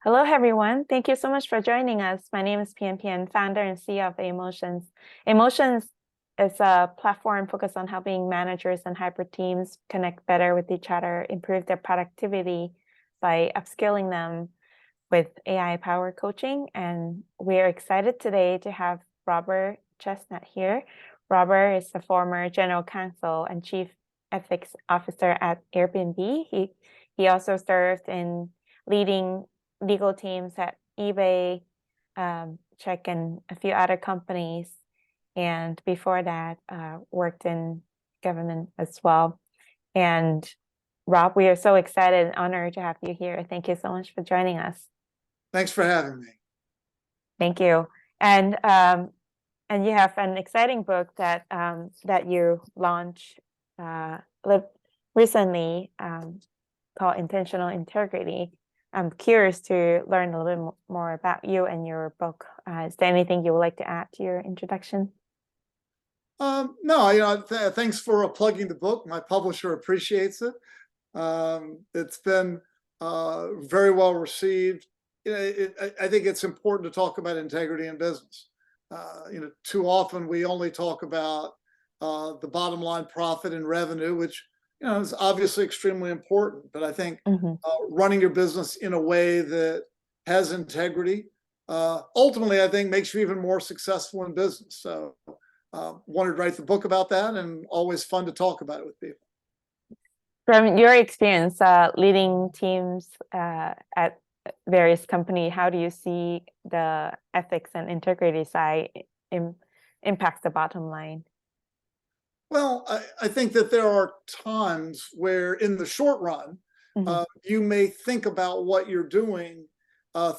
Hello, everyone. Thank you so much for joining us. My name is PNPN, founder and CEO of Amotions. Amotions is a platform focused on helping managers and hybrid teams connect better with each other, improve their productivity by upskilling them with AI-powered coaching. And we're excited today to have Robert Chestnut here. Robert is the former general counsel and chief ethics officer at Airbnb. He also served in leading legal teams at eBay, Check, and a few other companies. And before that, worked in government as well. And Rob, we are so excited and honored to have you here. Thank you so much for joining us. Thanks for having me. Thank you. And you have an exciting book that that you launched recently called Intentional Integrity. I'm curious to learn a little bit more about you and your book. Is there anything you would like to add to your introduction? No, thanks for plugging the book. My publisher appreciates it. It's been very well received. I think it's important to talk about integrity in business. Too often we only talk about the bottom line profit and revenue, which is obviously extremely important. But I think running your business in a way that has integrity, ultimately, I think makes you even more successful in business. So wanted to write the book about that, and always fun to talk about it with people. From your experience leading teams at various companies, how do you see the ethics and integrity side impacts the bottom line? Well, I think that there are times where in the short run, you may think about what you're doing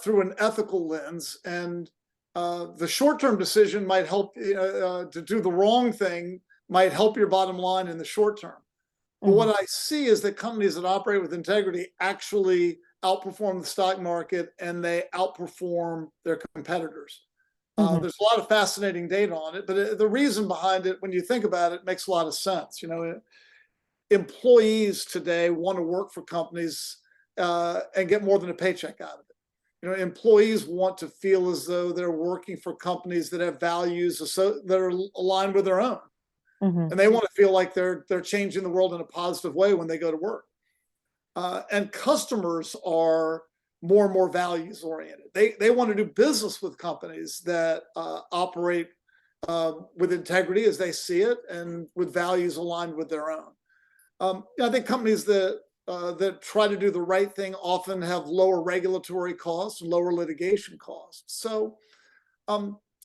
through an ethical lens, and the short-term decision might help to do the wrong thing, might help your bottom line in the short term. But what I see is that companies that operate with integrity actually outperform the stock market, and they outperform their competitors. There's a lot of fascinating data on it, but the reason behind it, when you think about it, makes a lot of sense. Employees today want to work for companies and get more than a paycheck out of it. Employees want to feel as though they're working for companies that have values that are aligned with their own. And they want to feel like they're changing the world in a positive way when they go to work. And customers are more and more values oriented. They want to do business with companies that operate with integrity as they see it, and with values aligned with their own. I think companies that try to do the right thing often have lower regulatory costs, lower litigation costs. So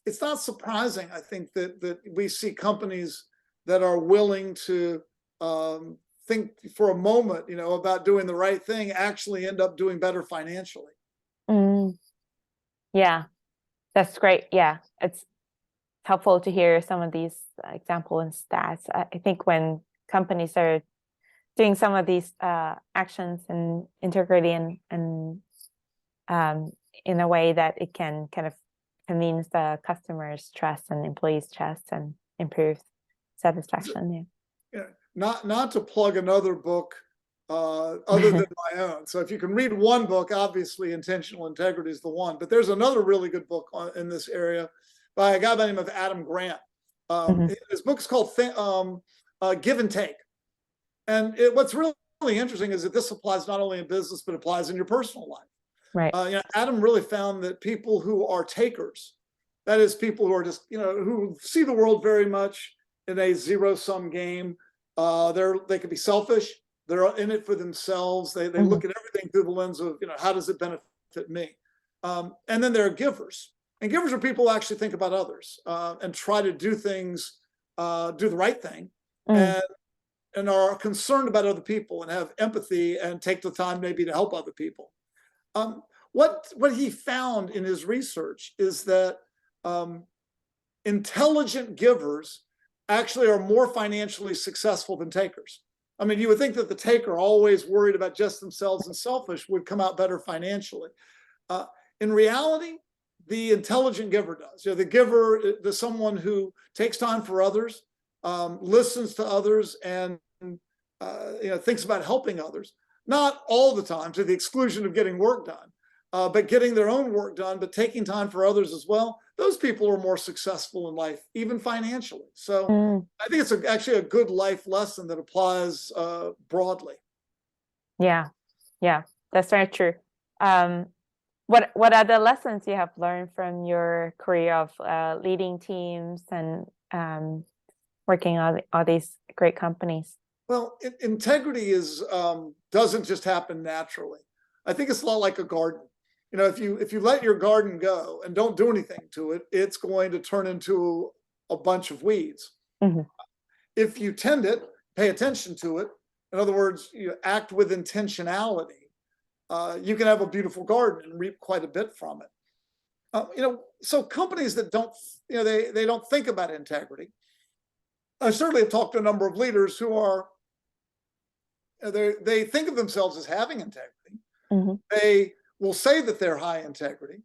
it's not surprising, I think, that we see companies that are willing to think for a moment, about doing the right thing, actually end up doing better financially. Yeah, that's great. Yeah, it's helpful to hear some of these examples and stats. I think when companies are doing some of these actions and integrity and in a way that it can kind of convince the customers' trust and employees' trust and improve satisfaction. Yeah. Not to plug another book other than my own. So if you can read one book, obviously Intentional Integrity is the one. But there's another really good book in this area by a guy by the name of Adam Grant. His book is called Give and Take. And what's really interesting is that this applies not only in business, but applies in your personal life. Right. Adam really found that people who are takers, that is, people who are just, who see the world very much in a zero-sum game. They can be selfish. They're in it for themselves. They look at everything through the lens of, how does it benefit me? And then there are givers. And givers are people who actually think about others and try to do things, do the right thing, and are concerned about other people and have empathy and take the time maybe to help other people. What he found in his research is that intelligent givers actually are more financially successful than takers. I mean, you would think that the taker, always worried about just themselves and selfish, would come out better financially. In reality, the intelligent giver does. The giver, someone who takes time for others, listens to others, and thinks about helping others. Not all the time, to the exclusion of getting work done, but getting their own work done, but taking time for others as well, those people are more successful in life, even financially. So I think it's actually a good life lesson that applies broadly. Yeah, yeah, that's very true. What are the lessons you have learned from your career of leading teams and working on all these great companies? Well, integrity doesn't just happen naturally. I think it's a lot like a garden. You know, if you let your garden go and don't do anything to it, it's going to turn into a bunch of weeds. Mhm. If you tend it, pay attention to it. In other words, you act with intentionality. You can have a beautiful garden and reap quite a bit from it. You know, so companies that don't, you know, they don't think about integrity. I certainly have talked to a number of leaders who are, they think of themselves as having integrity. Mhm. They will say that they're high integrity.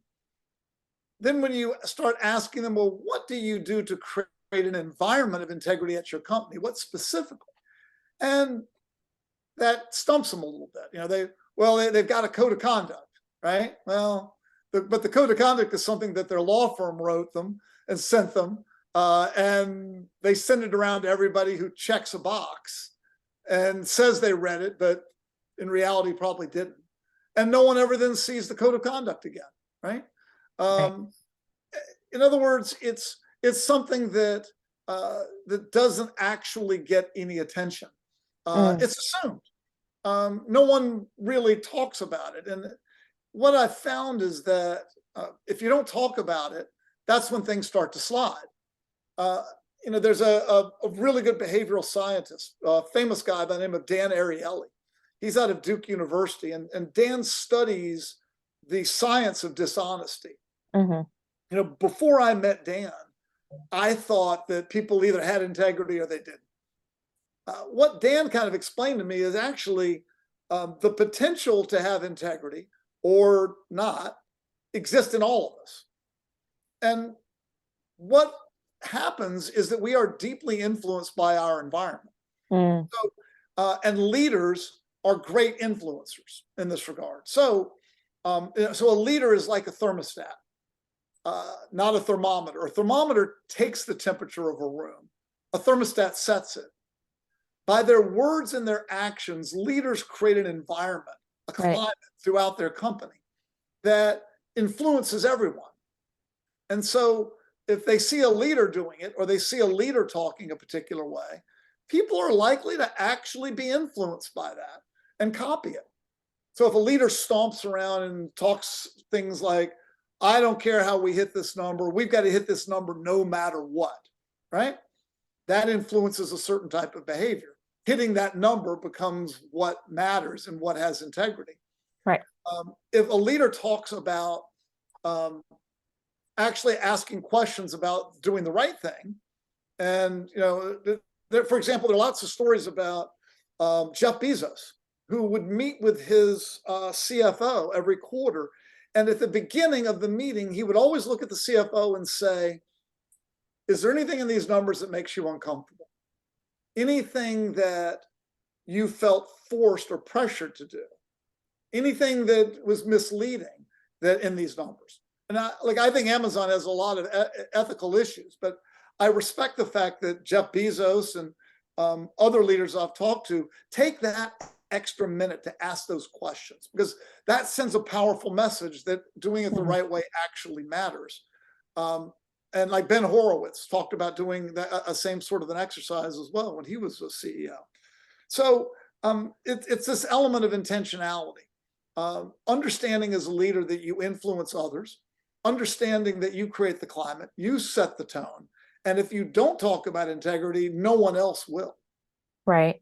Then when you start asking them, well, what do you do to create an environment of integrity at your company? What specifically? And that stumps them a little bit. You know, they've got a code of conduct, right? Well, but the code of conduct is something that their law firm wrote them and sent them, and they send it around to everybody who checks a box and says they read it, but in reality probably didn't. And no one ever then sees the code of conduct again, right? Right. In other words, it's something that that doesn't actually get any attention. It's assumed. No one really talks about it. And what I found is that if you don't talk about it, that's when things start to slide. You know, there's a really good behavioral scientist, a famous guy by the name of Dan Ariely. He's out of Duke University, and Dan studies the science of dishonesty. Mhm. You know, before I met Dan, I thought that people either had integrity or they didn't. What Dan kind of explained to me is actually the potential to have integrity or not exists in all of us. And what happens is that we are deeply influenced by our environment. Mm. And leaders are great influencers in this regard. So, so a leader is like a thermostat, not a thermometer. A thermometer takes the temperature of a room. A thermostat sets it. By their words and their actions, leaders create an environment, a Right. climate throughout their company that influences everyone. And so if they see a leader doing it or they see a leader talking a particular way, people are likely to actually be influenced by that and copy it. So if a leader stomps around and talks things like, I don't care how we hit this number, we've got to hit this number no matter what, right? That influences a certain type of behavior. Hitting that number becomes what matters and what has integrity. Right. If a leader talks about actually asking questions about doing the right thing, and you know, for example, there are lots of stories about Jeff Bezos, who would meet with his CFO every quarter, and at the beginning of the meeting, he would always look at the CFO and say, "Is there anything in these numbers that makes you uncomfortable? Anything that you felt forced or pressured to do? Anything that was misleading that in these numbers?" And I think Amazon has a lot of ethical issues, but I respect the fact that Jeff Bezos and other leaders I've talked to take that extra minute to ask those questions, because that sends a powerful message that doing it the right way actually matters. And like Ben Horowitz talked about doing a same sort of an exercise as well when he was a CEO. So it's this element of intentionality, understanding as a leader that you influence others, understanding that you create the climate, you set the tone. And if you don't talk about integrity, no one else will. Right.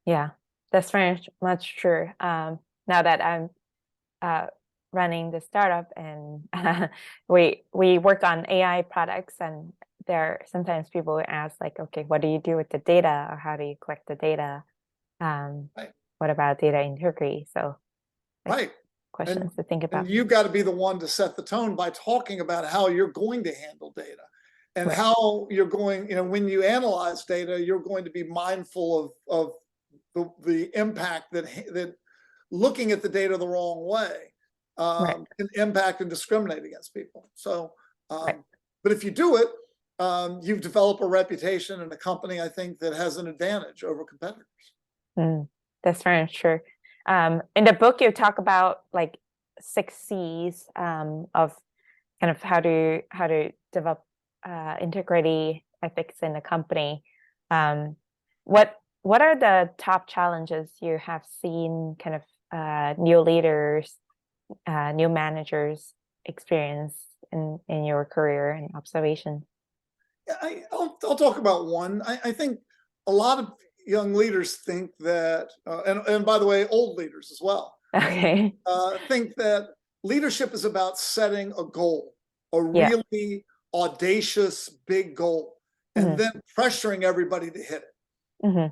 Yeah, that's very much true. Now that I'm running the startup and we work on AI products, and there sometimes people ask like, okay, what do you do with the data, or how do you collect the data? Right. What about data integrity? So Right. questions to think about. And you've got to be the one to set the tone by talking about how you're going to handle data and Right. how you're going, you know, when you analyze data, you're going to be mindful of the impact that looking at the data the wrong way Right. can impact and discriminate against people. So, Right. but if you do it, you've developed a reputation in a company, I think, that has an advantage over competitors. That's very true. In the book, you talk about like 6 C's of kind of how to develop integrity ethics in a company. What are the top challenges you have seen kind of new leaders, new managers experience in your career and observation? Yeah, I'll talk about one. I think a lot of young leaders think that, and by the way, old leaders as well, Okay. think that leadership is about setting a goal, a Yeah. really audacious, big goal, and Hmm. then pressuring everybody to hit it. Hmm.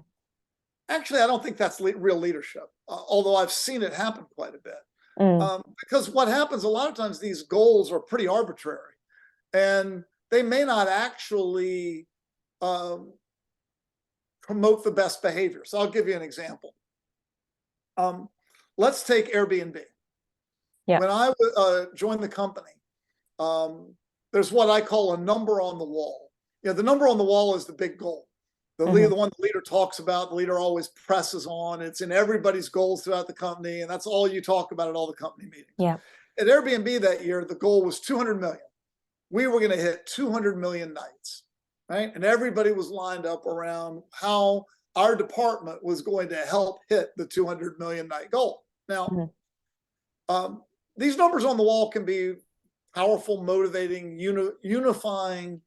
Actually, I don't think that's real leadership, although I've seen it happen quite a bit. Mm. Because what happens a lot of times, these goals are pretty arbitrary, and they may not actually promote the best behavior. So I'll give you an example. Let's take Airbnb. Yeah. When I joined the company, there's what I call a number on the wall. You know, the number on the wall is the big goal. The one the leader talks about, the leader always presses on. It's in everybody's goals throughout the company, and that's all you talk about at all the company meetings. Yeah. At Airbnb that year, the goal was 200 million. We were going to hit 200 million nights, right? And everybody was lined up around how our department was going to help hit the 200 million night goal. Now, these numbers on the wall can be powerful, motivating, unifying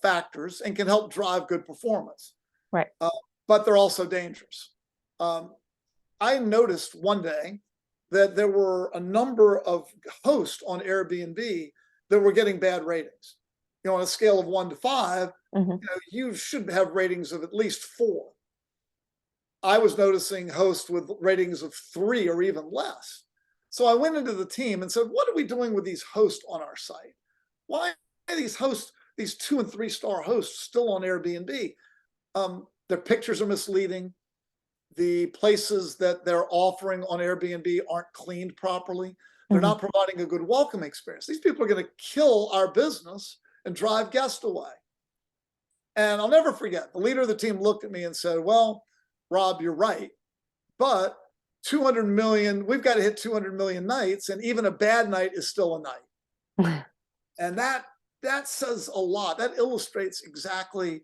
factors and can help drive good performance. Right. But they're also dangerous. I noticed one day that there were a number of hosts on Airbnb that were getting bad ratings. You know, on a scale of 1 to 5, you should have ratings of at least 4. I was noticing hosts with ratings of 3 or even less. So I went into the team and said, what are we doing with these hosts on our site? Why are these hosts, these 2 and 3-star hosts, still on Airbnb? Their pictures are misleading. The places that they're offering on Airbnb aren't cleaned properly. They're not providing a good welcome experience. These people are going to kill our business and drive guests away. And I'll never forget, the leader of the team looked at me and said, well, Rob, you're right, but 200 million, we've got to hit 200 million nights, and even a bad night is still a night. And that says a lot. That illustrates exactly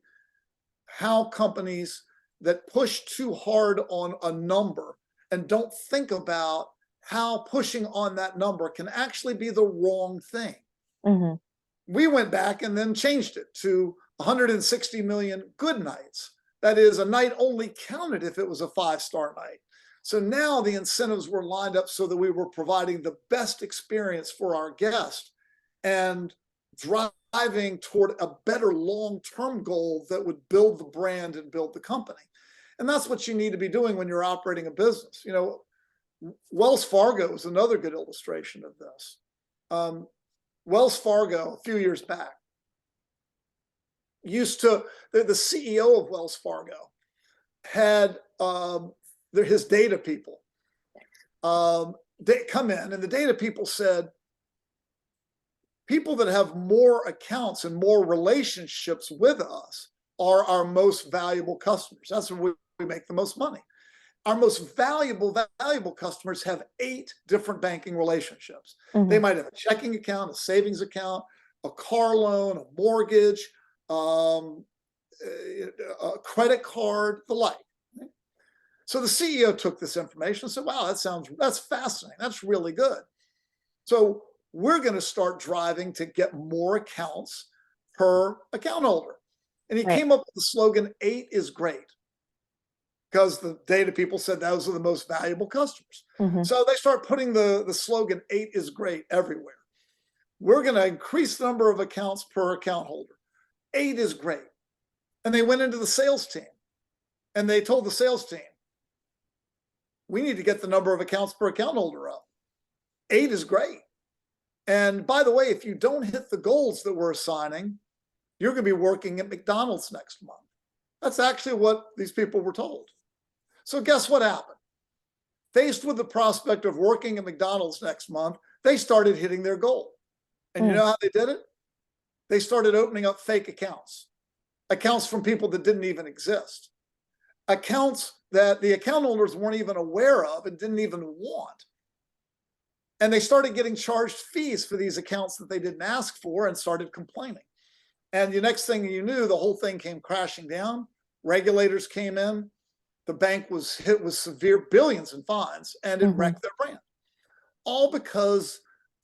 how companies that push too hard on a number and don't think about how pushing on that number can actually be the wrong thing. We went back and then changed it to 160 million good nights. That is, a night only counted if it was a 5-star night. So now the incentives were lined up so that we were providing the best experience for our guests and driving toward a better long-term goal that would build the brand and build the company. And that's what you need to be doing when you're operating a business. You know, Wells Fargo is another good illustration of this. Wells Fargo, a few years back, the CEO of Wells Fargo had his data people they come in, and the data people said, people that have more accounts and more relationships with us are our most valuable customers. That's where we make the most money. Our most valuable customers have 8 different banking relationships. They might have a checking account, a savings account, a car loan, a mortgage, a credit card, the like. So the CEO took this information and said, wow, that's fascinating. That's really good. So we're going to start driving to get more accounts per account holder. And he came up with the slogan, 8 is great, because the data people said those are the most valuable customers. So they start putting the slogan, 8 is great, everywhere. We're going to increase the number of accounts per account holder. 8 is great. And they went into the sales team and they told the sales team, we need to get the number of accounts per account holder up. 8 is great. And by the way, if you don't hit the goals that we're assigning, you're going to be working at McDonald's next month. That's actually what these people were told. So guess what happened? faced with the prospect of working at McDonald's next month, they started hitting their goal. And you know how they did it? They started opening up fake accounts from people that didn't even exist, accounts that the account owners weren't even aware of and didn't even want. And they started getting charged fees for these accounts that they didn't ask for and started complaining. And the next thing you knew, the whole thing came crashing down. Regulators came in. The bank was hit with severe billions in fines, and it wrecked their brand. All because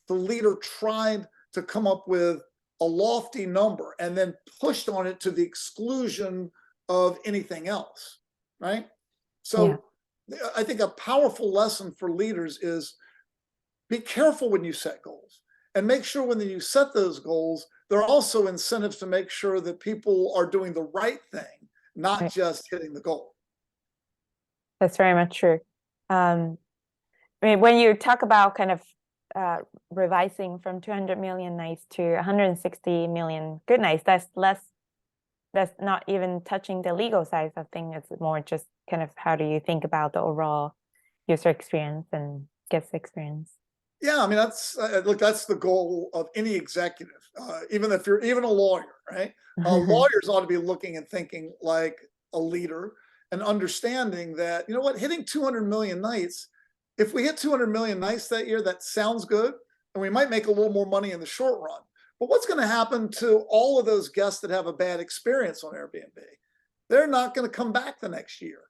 the leader tried to come up with a lofty number and then pushed on it to the exclusion of anything else, right? So I think a powerful lesson for leaders is be careful when you set goals, and make sure when you set those goals, there are also incentives to make sure that people are doing the right thing, not just hitting the goal. That's very much true. I mean, when you talk about kind of revising from 200 million nights to 160 million good nights, that's not even touching the legal side of things. It's more just kind of how do you think about the overall user experience and guest experience. Yeah, I mean, that's look, that's the goal of any executive, even if you're even a lawyer, right? Lawyers ought to be looking and thinking like a leader and understanding that, you know what, hitting 200 million nights, if we hit 200 million nights that year, that sounds good, and we might make a little more money in the short run. But what's going to happen to all of those guests that have a bad experience on Airbnb? They're not going to come back the next year.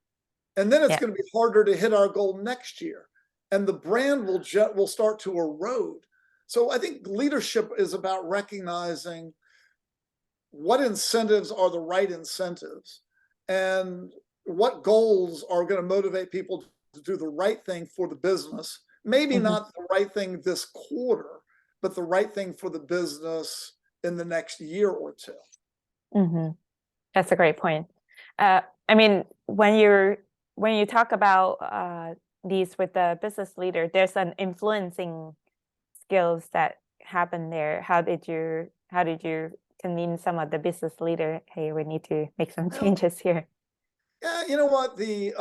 And then it's going to be harder to hit our goal next year. And the brand will start to erode. So I think leadership is about recognizing what incentives are the right incentives and what goals are going to motivate people to do the right thing for the business. Maybe not the right thing this quarter, but the right thing for the business in the next year or two. That's a great point. I mean, when you talk about these with the business leader, there's an influencing skills that happen there. How did you convince some of the business leader, hey, we need to make some changes here? Yeah, you know what, the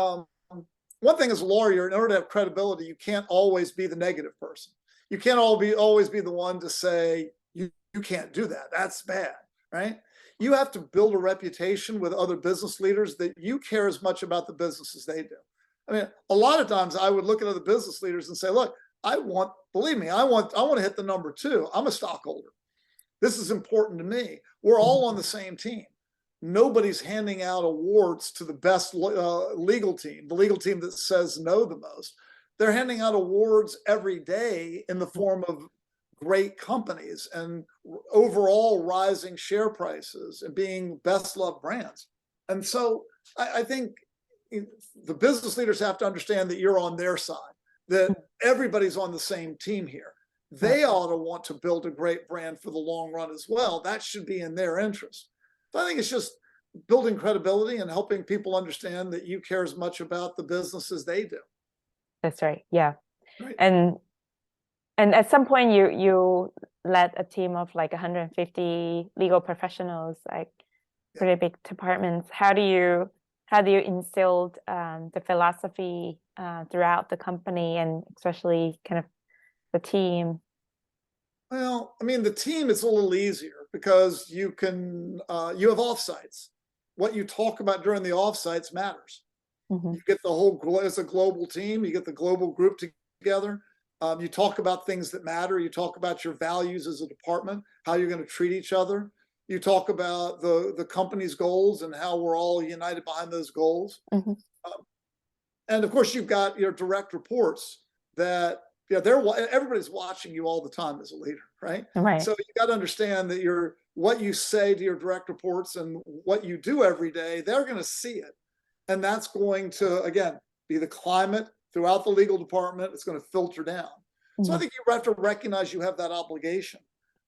one thing as a lawyer, in order to have credibility, you can't always be the negative person. You can't always be the one to say you can't do that, that's bad, right? You have to build a reputation with other business leaders that you care as much about the business as they do. I mean, a lot of times I would look at other business leaders and say, look, believe me, I want to hit the number two. I'm a stockholder. This is important to me. We're all on the same team. Nobody's handing out awards to the best legal team, the legal team that says no the most. They're handing out awards every day in the form of great companies and overall rising share prices and being best loved brands. And so I think the business leaders have to understand that you're on their side, that everybody's on the same team here. They ought to want to build a great brand for the long run as well. That should be in their interest. So I think it's just building credibility and helping people understand that you care as much about the business as they do. That's right. Yeah. Right. And at some point you led a team of like 150 legal professionals, like pretty big departments. How do you instill the philosophy throughout the company and especially kind of the team? Well, I mean, the team is a little easier because you can you have offsites. What you talk about during the offsites matters. You get the whole, as a global team, you get the global group together. You talk about things that matter. You talk about your values as a department, how you're going to treat each other. You talk about the company's goals and how we're all united behind those goals. And of course, you've got your direct reports that everybody's watching you all the time as a leader, right? Right. So you got to understand that what you say to your direct reports and what you do every day, they're going to see it. And that's going to, again, be the climate throughout the legal department. It's going to filter down. So I think you have to recognize you have that obligation.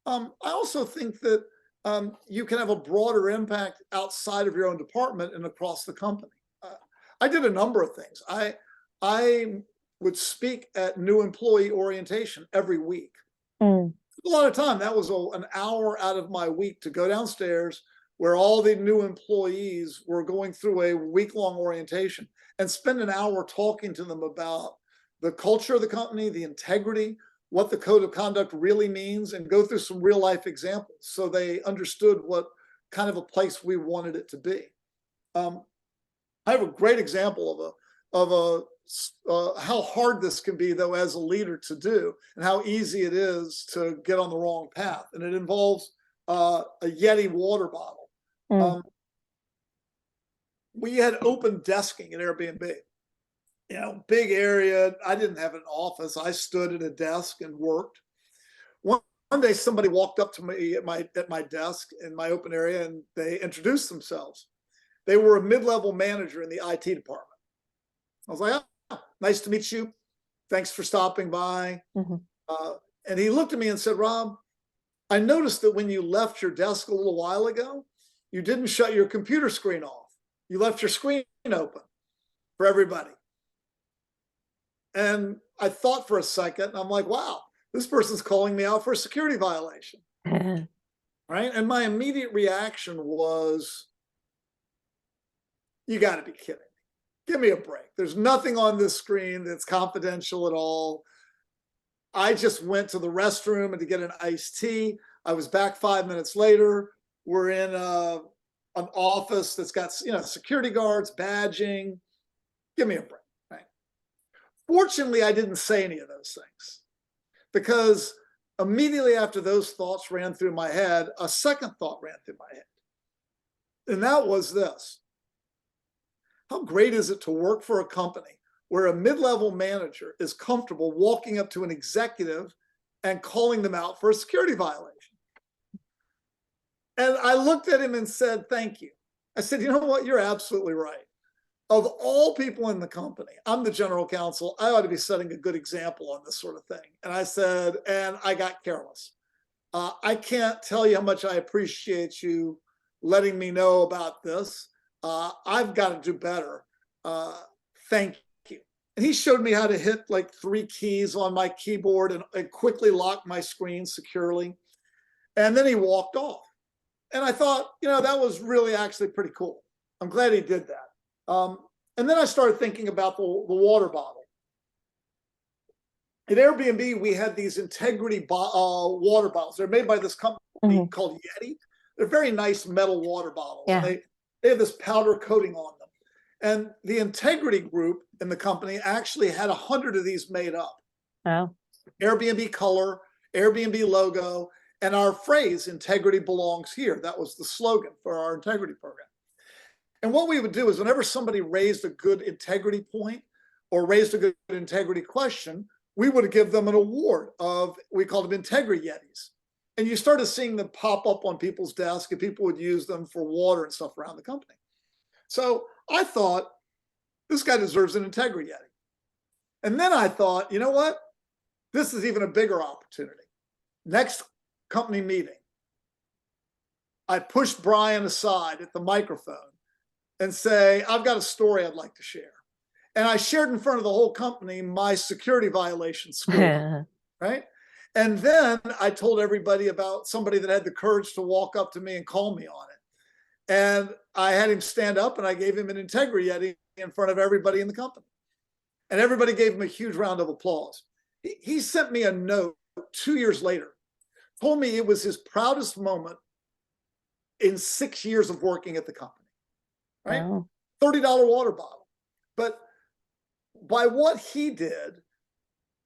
I also think that you can have a broader impact outside of your own department and across the company. I did a number of things. I would speak at new employee orientation every week. A lot of time, that was an hour out of my week to go downstairs where all the new employees were going through a week-long orientation and spend an hour talking to them about the culture of the company, the integrity, what the code of conduct really means, and go through some real life examples so they understood what kind of a place we wanted it to be. I have a great example of how hard this can be, though, as a leader to do, and how easy it is to get on the wrong path. And it involves a Yeti water bottle. We had open desking at Airbnb. Big area. I didn't have an office. I stood at a desk and worked. One day, somebody walked up to me at my desk in my open area, and they introduced themselves. They were a mid-level manager in the IT department. I was like, "Oh, nice to meet you. Thanks for stopping by." And he looked at me and said, "Rob, I noticed that when you left your desk a little while ago, you didn't shut your computer screen off. You left your screen open for everybody." And I thought for a second, and I'm like, wow, this person's calling me out for a security violation. Right? And my immediate reaction was, you got to be kidding me. Give me a break. There's nothing on this screen that's confidential at all. I just went to the restroom and to get an iced tea. I was back 5 minutes later. We're in an office that's got security guards, badging. Give me a break. Right? Fortunately, I didn't say any of those things, because immediately after those thoughts ran through my head, a second thought ran through my head. And that was this: how great is it to work for a company where a mid-level manager is comfortable walking up to an executive and calling them out for a security violation? And I looked at him and said, thank you. I said, you know what? You're absolutely right. Of all people in the company, I'm the general counsel. I ought to be setting a good example on this sort of thing. And I said, and I got careless. I can't tell you how much I appreciate you letting me know about this. I've got to do better. Thank you. And he showed me how to hit like 3 keys on my keyboard and quickly lock my screen securely. And then he walked off. And I thought, that was really actually pretty cool. I'm glad he did that. And then I started thinking about the water bottle. At Airbnb, we had these integrity water bottles. They're made by this company called Yeti. They're very nice metal water bottles. Yeah. And they have this powder coating on them. And the integrity group in the company actually had 100 of these made up. Oh. Airbnb color, Airbnb logo, and our phrase, integrity belongs here. That was the slogan for our integrity program. And what we would do is whenever somebody raised a good integrity point or raised a good integrity question, we would give them an award we called them Integrity Yetis. And you started seeing them pop up on people's desks, and people would use them for water and stuff around the company. So I thought, this guy deserves an Integrity Yeti. And then I thought, you know what? This is even a bigger opportunity. Next company meeting, I pushed Brian aside at the microphone and say, I've got a story I'd like to share. And I shared in front of the whole company my security violation score, right? And then I told everybody about somebody that had the courage to walk up to me and call me on it. And I had him stand up and I gave him an Integrity Yeti in front of everybody in the company. And everybody gave him a huge round of applause. He sent me a note 2 years later, told me it was his proudest moment in 6 years of working at the company. Right? Wow. $30 water bottle. But by what he did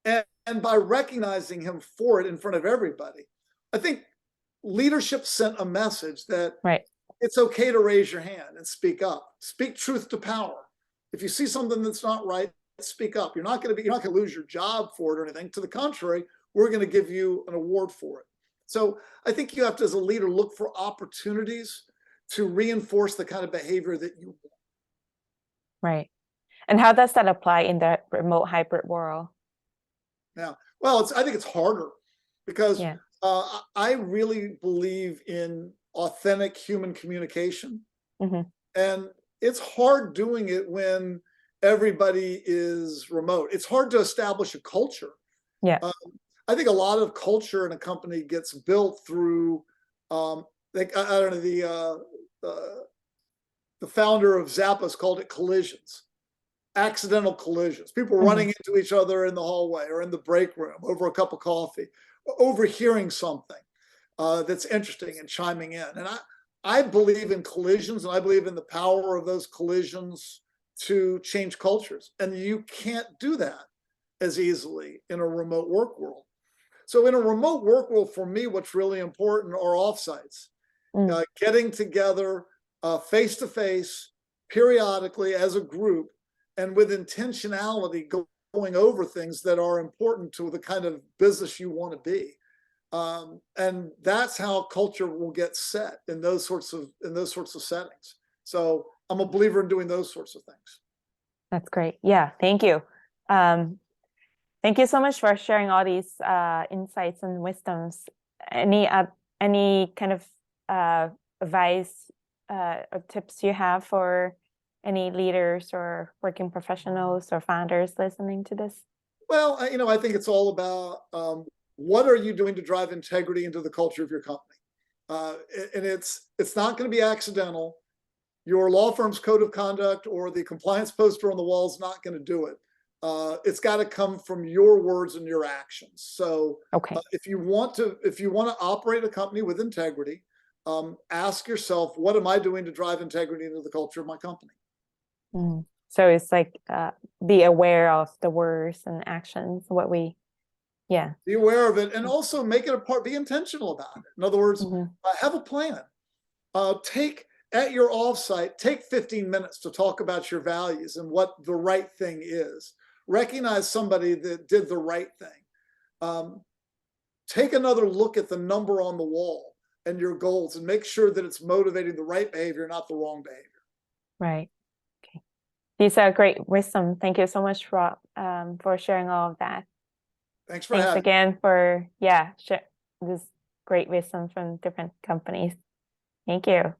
and by recognizing him for it in front of everybody, I think leadership sent a message that it's okay to raise your hand and speak up. Speak truth to power. If you see something that's not right, speak up. You're not going to lose your job for it or anything. To the contrary, we're going to give you an award for it. So I think you have to, as a leader, look for opportunities to reinforce the kind of behavior that you want. Right. And how does that apply in the remote hybrid world? Yeah. Well, I think it's harder because I really believe in authentic human communication. And it's hard doing it when everybody is remote. It's hard to establish a culture. Yeah. I think a lot of culture in a company gets built through I don't know, the founder of Zappos called it collisions. accidental collisions, people running into each other in the hallway or in the break room over a cup of coffee, overhearing something that's interesting and chiming in. And I believe in collisions, and I believe in the power of those collisions to change cultures. And you can't do that as easily in a remote work world. So in a remote work world, for me, what's really important are offsites, getting together face to face, periodically as a group, and with intentionality, going over things that are important to the kind of business you want to be. And that's how culture will get set in those sorts of settings. So I'm a believer in doing those sorts of things. That's great. Yeah, thank you. Thank you so much for sharing all these insights and wisdoms. Any kind of advice or tips you have for any leaders or working professionals or founders listening to this? Well, I think it's all about what are you doing to drive integrity into the culture of your company? And it's not going to be accidental. Your law firm's code of conduct or the compliance poster on the wall is not going to do it. It's got to come from your words and your actions. So if you want to operate a company with integrity, ask yourself, what am I doing to drive integrity into the culture of my company? So it's like be aware of the words and actions, be aware of it, and also make it a part, be intentional about it. In other words, have a plan. At your offsite, take 15 minutes to talk about your values and what the right thing is. Recognize somebody that did the right thing. Take another look at the number on the wall and your goals, and make sure that it's motivating the right behavior, not the wrong behavior. Right. Okay. These are great wisdom. Thank you so much for sharing all of that. Thanks again for this great wisdom from different companies. Thank you.